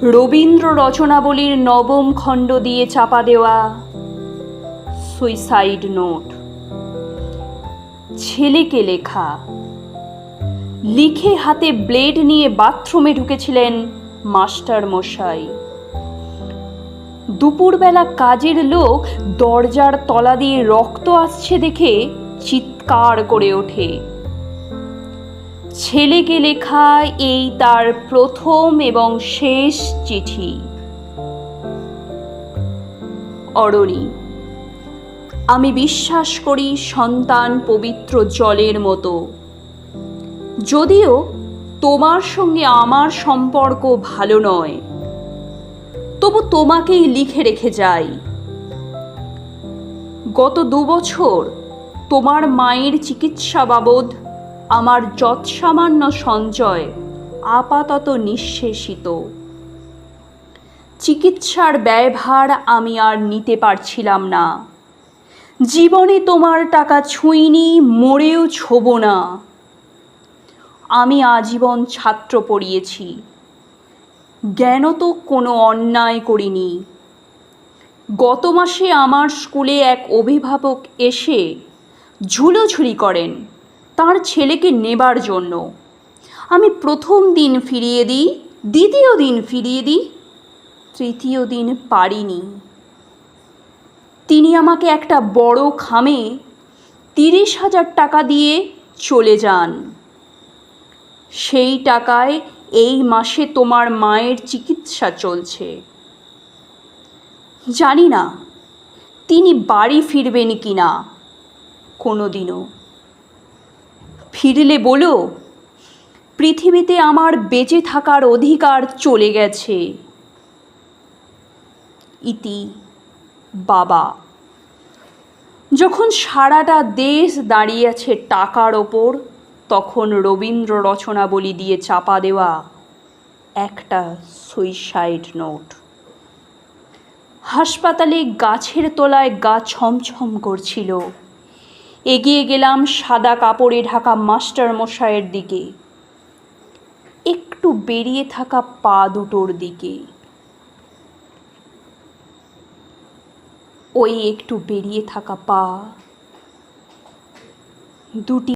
রবীন্দ্র রচনাবলীর নবম খণ্ড দিয়ে চাপা দেওয়া সুইসাইড নোট। ছেলেকে লেখা। লিখে হাতে ব্লেড নিয়ে বাথরুমে ঢুকেছিলেন মাস্টার মশাই। দুপুরবেলা কাজের লোক দরজার তলা দিয়ে রক্ত আসছে দেখে চিৎকার করে ওঠে। ছেলেকে লেখা এই তার প্রথম এবং শেষ চিঠি। অরণি, আমি বিশ্বাস করি সন্তান পবিত্র জলের মতো। যদিও তোমার সঙ্গে আমার সম্পর্ক ভালো নয়, তবু তোমাকেই লিখে রেখে যাই। গত 2 বছর তোমার মায়ের চিকিৎসা বাবদ আমার যৎসামান্য সঞ্চয় আপাতত নিঃশেষিত। চিকিৎসার ব্যয়ভার আমি আর নিতে পারছিলাম না। জীবনে তোমার টাকা ছুঁইনি, মরেও ছোব না। আমি আজীবন ছাত্র পড়িয়েছি, জ্ঞানত কোনো অন্যায় করিনি। গত মাসে আমার স্কুলে এক অভিভাবক এসে ঝুলোঝুলি করেন তার ছেলেকে নেবার জন্য। আমি প্রথম দিন ফিরিয়ে দিই, দ্বিতীয় দিন ফিরিয়ে দিই, তৃতীয় দিন পারিনি। তিনি আমাকে একটা বড় খামে 30,000 টাকা দিয়ে চলে যান। সেই টাকায় এই মাসে তোমার মায়ের চিকিৎসা চলছে। জানি না তিনি বাড়ি ফিরবেন কি না কোনোদিনও। ফিরলে বলো, পৃথিবীতে আমার বেঁচে থাকার অধিকার চলে গেছে। ইতি বাবা। যখন সারাটা দেশ দাঁড়িয়ে আছে টাকার ওপর, তখন রবীন্দ্র রচনাবলী দিয়ে চাপা দেওয়া একটা সুইসাইড নোট। হাসপাতালে গাছের তলায় গা ছমছম করছিল। এগিয়ে গেলাম সাদা কাপড়ে ঢাকা মাস্টার মশাইয়ের দিকে, একটু বেরিয়ে থাকা পা দুটোর দিকে। ওই একটু বেরিয়ে থাকা পা দুটি